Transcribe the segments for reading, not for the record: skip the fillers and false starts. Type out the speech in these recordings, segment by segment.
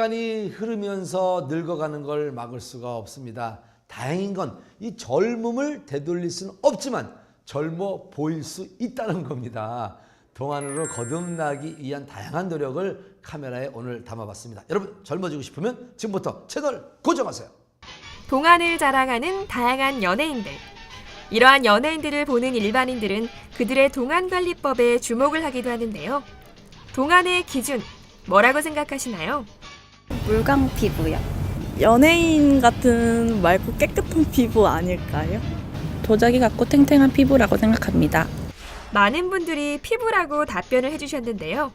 시간이 흐르면서 늙어가는 걸 막을 수가 없습니다. 다행인 건 이 젊음을 되돌릴 수는 없지만 젊어 보일 수 있다는 겁니다. 동안으로 거듭나기 위한 다양한 노력을 카메라에 오늘 담아봤습니다. 여러분 젊어지고 싶으면 지금부터 채널 고정하세요. 동안을 자랑하는 다양한 연예인들. 이러한 연예인들을 보는 일반인들은 그들의 동안관리법에 주목을 하기도 하는데요. 동안의 기준, 뭐라고 생각하시나요? 물광 피부요. 연예인 같은 맑고 깨끗한 피부 아닐까요? 도자기 같고 탱탱한 피부라고 생각합니다. 많은 분들이 피부라고 답변을 해주셨는데요.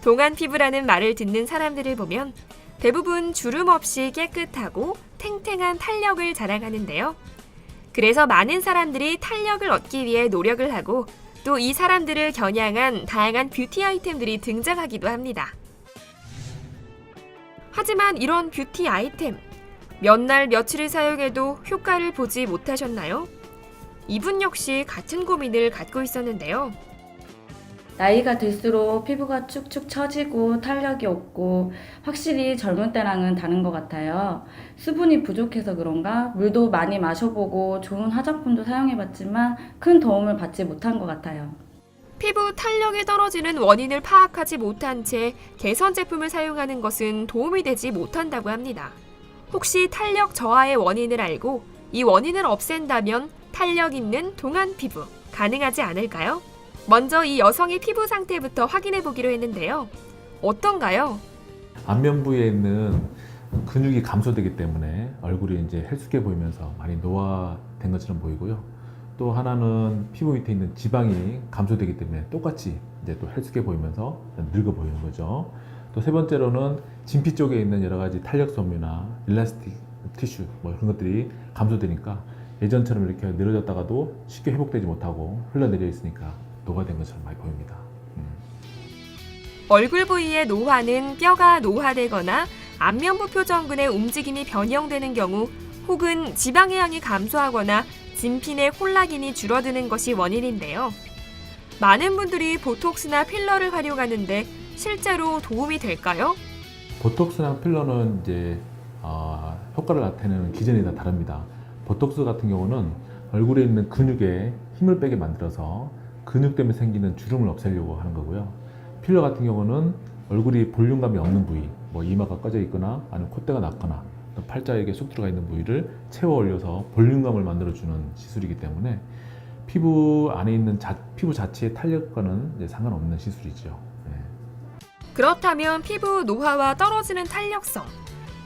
동안 피부라는 말을 듣는 사람들을 보면 대부분 주름 없이 깨끗하고 탱탱한 탄력을 자랑하는데요. 그래서 많은 사람들이 탄력을 얻기 위해 노력을 하고 또 이 사람들을 겨냥한 다양한 뷰티 아이템들이 등장하기도 합니다. 하지만 이런 뷰티 아이템, 몇 날 며칠을 사용해도 효과를 보지 못하셨나요? 이분 역시 같은 고민을 갖고 있었는데요. 나이가 들수록 피부가 축축 처지고 탄력이 없고 확실히 젊은 때랑은 다른 것 같아요. 수분이 부족해서 그런가 물도 많이 마셔보고 좋은 화장품도 사용해봤지만 큰 도움을 받지 못한 것 같아요. 피부 탄력이 떨어지는 원인을 파악하지 못한 채 개선 제품을 사용하는 것은 도움이 되지 못한다고 합니다. 혹시 탄력 저하의 원인을 알고 이 원인을 없앤다면 탄력 있는 동안 피부 가능하지 않을까요? 먼저 이 여성의 피부 상태부터 확인해 보기로 했는데요. 어떤가요? 안면 부위에 있는 근육이 감소되기 때문에 얼굴이 이제 헬쑥해 보이면서 많이 노화된 것처럼 보이고요. 또 하나는 피부 밑에 있는 지방이 감소되기 때문에 똑같이 이제 또 헬쑥해 보이면서 늙어 보이는 거죠. 또 세 번째로는 진피 쪽에 있는 여러 가지 탄력 섬유나 일라스틱 티슈 뭐 그런 것들이 감소되니까 예전처럼 이렇게 늘어졌다가도 쉽게 회복되지 못하고 흘러내려 있으니까 노화된 것처럼 많이 보입니다. 얼굴 부위의 노화는 뼈가 노화되거나 안면부 표정근의 움직임이 변형되는 경우 혹은 지방의 양이 감소하거나 진피 내 콜라겐이 줄어드는 것이 원인인데요. 많은 분들이 보톡스나 필러를 활용하는데 실제로 도움이 될까요? 보톡스나 필러는 이제 효과를 나타내는 기전이 다 다릅니다. 보톡스 같은 경우는 얼굴에 있는 근육에 힘을 빼게 만들어서 근육 때문에 생기는 주름을 없애려고 하는 거고요. 필러 같은 경우는 얼굴이 볼륨감이 없는 부위, 뭐 이마가 꺼져 있거나 아니면 콧대가 낮거나 팔자에 쑥 들어가 있는 부위를 채워 올려서 볼륨감을 만들어주는 시술이기 때문에 피부 안에 있는 피부 자체의 탄력과는 이제 상관없는 시술이죠. 네. 그렇다면 피부 노화와 떨어지는 탄력성,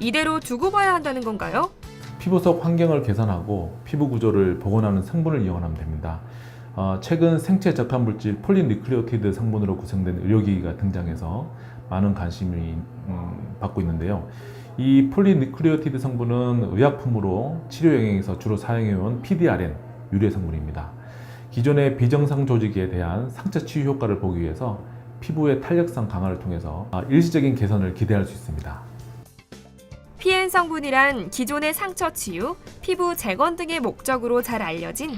이대로 두고 봐야 한다는 건가요? 피부 속 환경을 개선하고 피부 구조를 복원하는 성분을 이용하면 됩니다. 최근 생체 적합 물질 폴리니클리오티드 성분으로 구성된 의료기기가 등장해서 많은 관심을 받고 있는데요. 이 폴리니클리오티드 성분은 의약품으로 치료 영역에서 주로 사용해온 PDRN 유래 성분입니다. 기존의 비정상 조직에 대한 상처 치유 효과를 보기 위해서 피부의 탄력성 강화를 통해서 일시적인 개선을 기대할 수 있습니다. PN 성분이란 기존의 상처 치유, 피부 재건 등의 목적으로 잘 알려진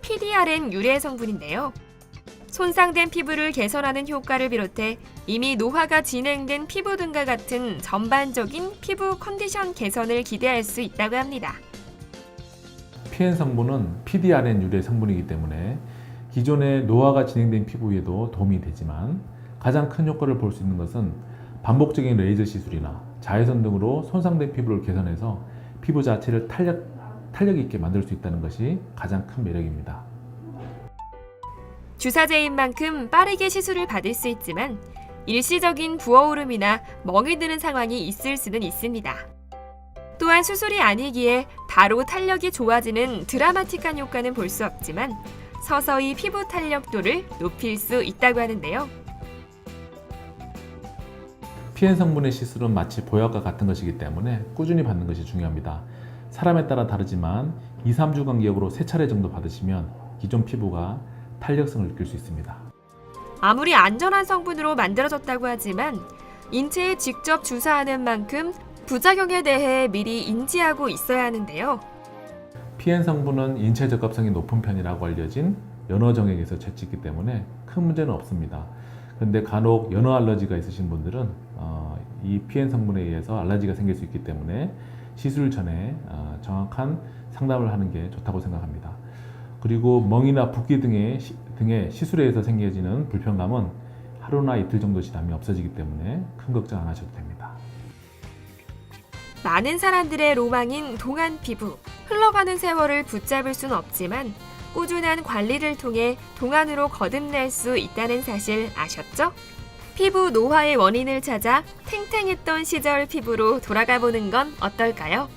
PDRN 유래 성분인데요. 손상된 피부를 개선하는 효과를 비롯해 이미 노화가 진행된 피부 등과 같은 전반적인 피부 컨디션 개선을 기대할 수 있다고 합니다. PN 성분은 PDRN 유래 성분이기 때문에 기존의 노화가 진행된 피부에도 도움이 되지만 가장 큰 효과를 볼 수 있는 것은 반복적인 레이저 시술이나 자외선 등으로 손상된 피부를 개선해서 피부 자체를 탄력 있게 만들 수 있다는 것이 가장 큰 매력입니다. 주사제인 만큼 빠르게 시술을 받을 수 있지만 일시적인 부어오름이나 멍이 드는 상황이 있을 수는 있습니다. 또한 수술이 아니기에 바로 탄력이 좋아지는 드라마틱한 효과는 볼 수 없지만 서서히 피부 탄력도를 높일 수 있다고 하는데요. PN 성분의 시술은 마치 보약과 같은 것이기 때문에 꾸준히 받는 것이 중요합니다. 사람에 따라 다르지만 2-3주 간격으로 3차례 정도 받으시면 기존 피부가 탄력성을 느낄 수 있습니다. 아무리 안전한 성분으로 만들어졌다고 하지만 인체에 직접 주사하는 만큼 부작용에 대해 미리 인지하고 있어야 하는데요. PN 성분은 인체 적합성이 높은 편이라고 알려진 연어 정액에서 채취했기 때문에 큰 문제는 없습니다. 그런데 간혹 연어 알러지가 있으신 분들은 이 피엔 성분에 의해서 알러지가 생길 수 있기 때문에 시술 전에 정확한 상담을 하는 게 좋다고 생각합니다. 그리고 멍이나 붓기 등의 시술에 의해서 생겨지는 불편감은 하루나 이틀 정도 지나면 없어지기 때문에 큰 걱정 안 하셔도 됩니다. 많은 사람들의 로망인 동안 피부. 흘러가는 세월을 붙잡을 순 없지만 꾸준한 관리를 통해 동안으로 거듭날 수 있다는 사실 아셨죠? 피부 노화의 원인을 찾아 탱탱했던 시절 피부로 돌아가 보는 건 어떨까요?